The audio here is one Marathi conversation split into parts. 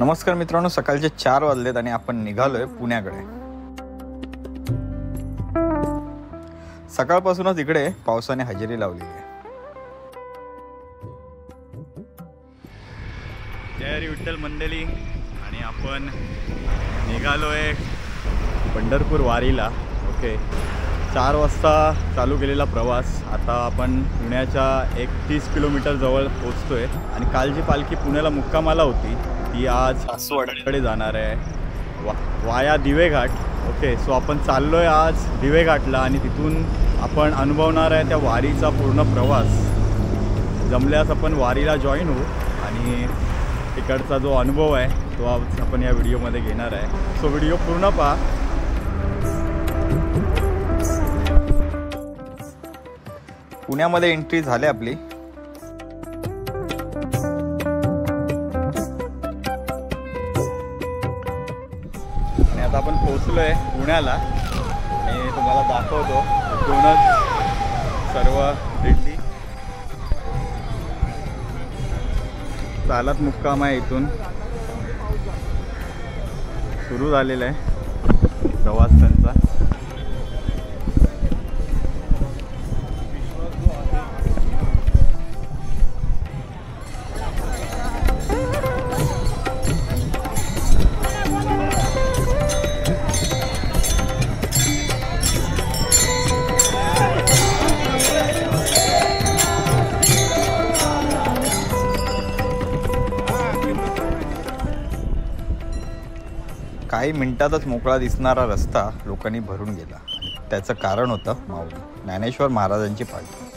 नमस्कार मित्रांनो, सकाळचे 4 वाजलेत आणि आपण निघालोय पुण्याकडे। सकाळपासूनच इकडे पावसाने हजेरी लावली आहे। जय हरी विठ्ठल मंडळी, आणि आपण निघालोय पंढरपूर वारीला। ओके, 4 वाजता चालू केलेला प्रवास आता आपण पुण्याच्या 31 किलोमीटर जवळ पोहोचतोय। आणि काल जी पालखी पुण्याला मुक्कामाला होती ती आज सासवडकडे जाणार आहे वाया दिवे घाट। ओके, सो आपण चाललोय आज दिवे घाटला आणि तिथून आपण अनुभवणार आहे त्या वारीचा पूर्ण प्रवास। जमल्यास आपण वारीला जॉईन होऊ आणि तिकडचा जो अनुभव आहे तो आज आपण या व्हिडिओमध्ये घेणार आहे। सो व्हिडिओ पूर्ण पहा। पुण्यामध्ये एंट्री झाली आपली। आणि आता आपण पोहोचलोय पुण्याला आणि तुम्हाला दाखवतो इथूनच सर्व दिंडी चालत मुक्काम आहे। इथून सुरू झालेला आहे प्रवास त्यांचा। काही मिनिटातच मोकळा दिसणारा रस्ता लोकांनी भरून गेला। त्याचं कारण होतं माऊली ज्ञानेश्वर महाराजांची पालखी।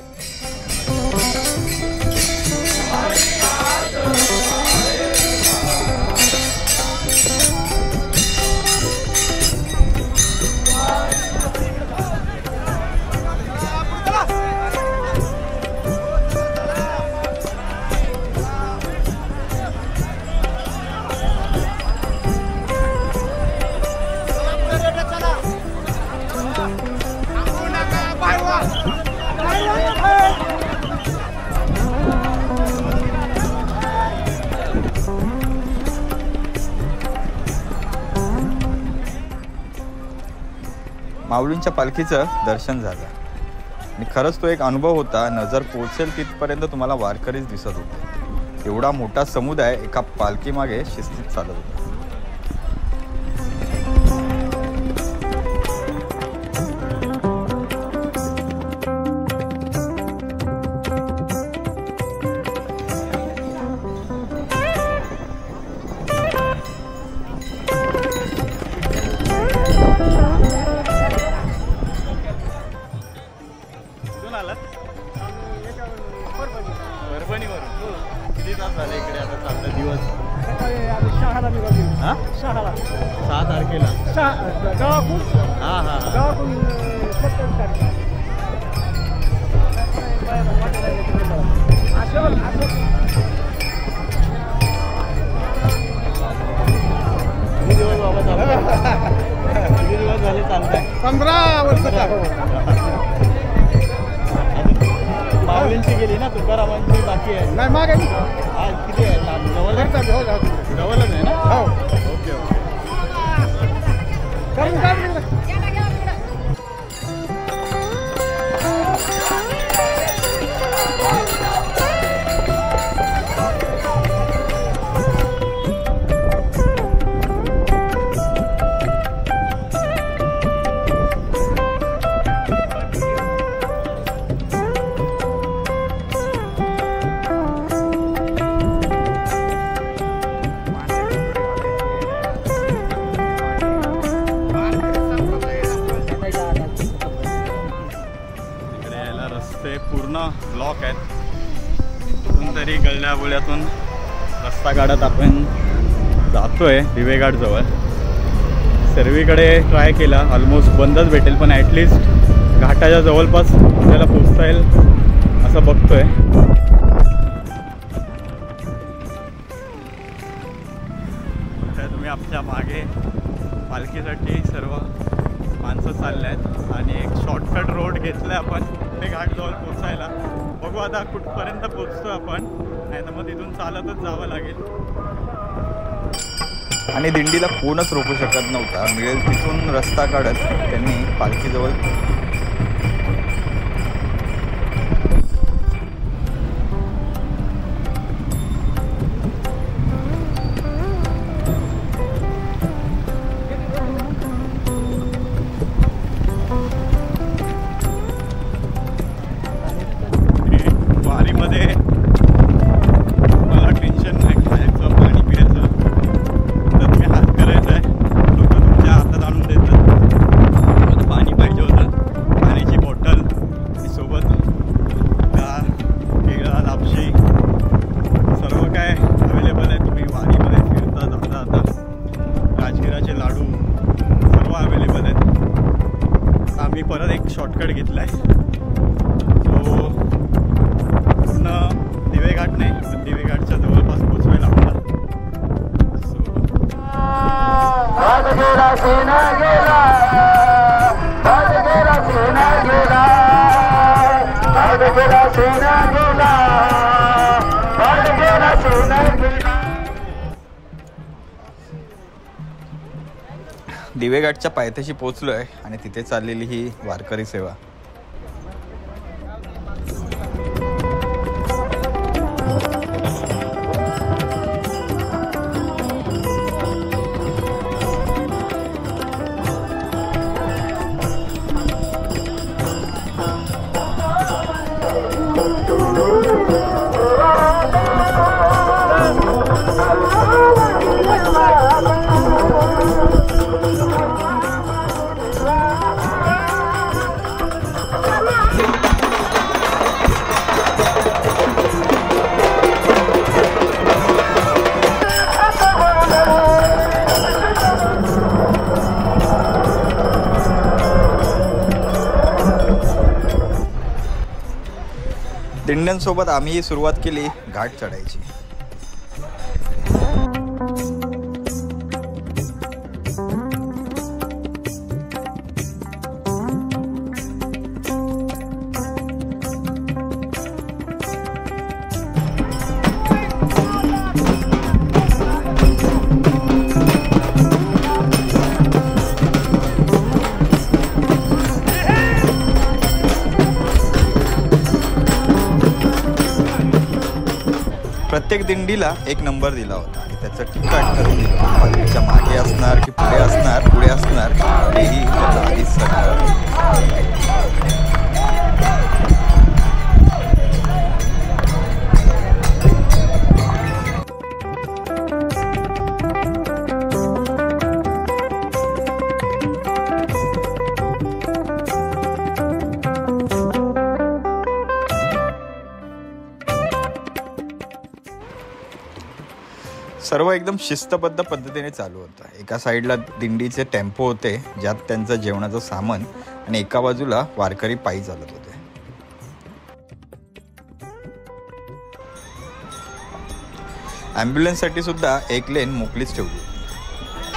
माऊलींच्या पालखीचं दर्शन झालं आणि खरंच तो एक अनुभव होता। नजर पोहोचेल तिथपर्यंत तुम्हाला वारकरीच दिसत होते। एवढा मोठा समुदाय एका पालखीमागे शिस्तीत चालत होता। किती तास झाले इकडे आता चालता दिवस? 6 तारखेला किती दिवस झाले चालताय? 15 वर्ष। माऊलींची गेली ना, तुकारामांची बाकी आहे? नाही, मागे किती आहे? जवळच आहे ना? हो, ओके ओके। पूर्ण ब्लॉक आहेत, कुठून तरी गळल्या बोळ्यातून रस्ता काढत आपण जातोय दिवेघाट जवळ। सर्वीकडे ट्राय केला, ऑलमोस्ट बंदच भेटेल, पण ॲटलिस्ट घाटाच्या जवळपास आपल्याला पोचता येईल असं बघतोय। तुम्ही आपल्या मागे पालखीसाठी सर्व माणसं चालले आहेत आणि एक शॉर्टकट रोड घेतलाय आपण ते घाटजवळ पोचायला। बघू आता कुठपर्यंत पोचतो आपण, नाही तर मग तिथून चालतच जावं लागेल। आणि दिंडीला कोणच रोखू शकत नव्हता. मिळेल तिथून रस्ता काढत त्यांनी पालखीजवळ शॉर्टकट घेतलाय. तो पूर्ण दिवेघाट नाही पण दिवेघाटच्या जवळपास पोचवायला आपला. दिवेघाटच्या पायथ्याशी पोहोचलोय आणि तिथे चाललेली ही वारकरी सेवा. दिंड्यांसोबत आम्ही सुरुवात केली घाट चढायची. प्रत्येक दिंडीला एक नंबर दिला होता आणि त्याचं तिकीट ठरवून दिलं. पालखीच्या मागे असणार की पुढे असणार, पुढे असणार हेही त्याला आधीच सर्व एकदम शिस्तबद्ध पद्धतीने चालू होतं. एका साईडला दिंडीचे टेम्पो होते ज्यात त्यांचं जेवणाचं सामान आणि एका बाजूला वारकरी पायी चालत होते. ॲम्ब्युलन्ससाठी सुद्धा एक लेन मोकळीच ठेवली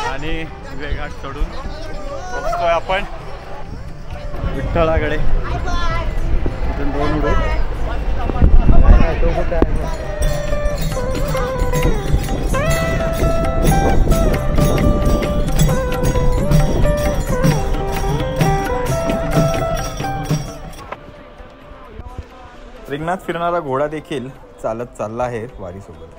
आणि दिवेघाट चढून पोहोचतोय आपण विठ्ठलाकडे. इथून दोन उडो रिंगणात फिरणारा घोडा देखील चालत चालला आहे वारीसोबत.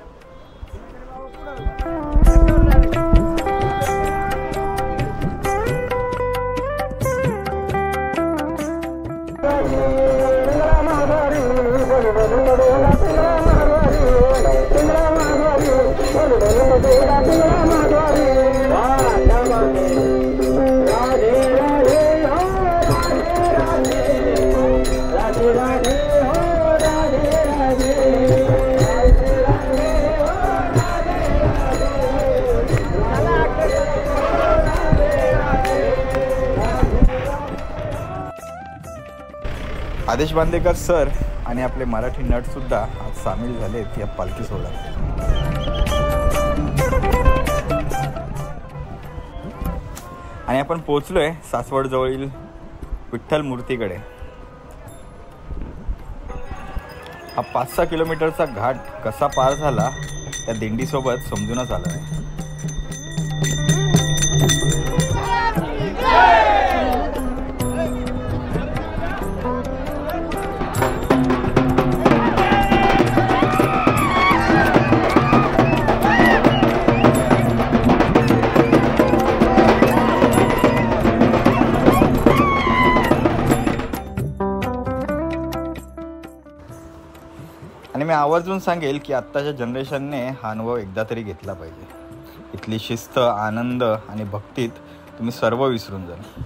आदेश बांदेकर सर आणि आपले मराठी नट सुद्धा आज सामील झालेत या पालखी सोहळ्यात. आणि आपण पोहोचलोय सासवड जवळील विठ्ठल मूर्तीकडे. हा 5-6 किलोमीटरचा घाट कसा पार झाला त्या दिंडीसोबत समजूनच आला नाही. आणि मी आवर्जून सांगेल की आत्ताच्या जनरेशनने हा अनुभव एकदा तरी घेतला पाहिजे. इथली शिस्त, आनंद आणि भक्तीत तुम्ही सर्व विसरून जाल.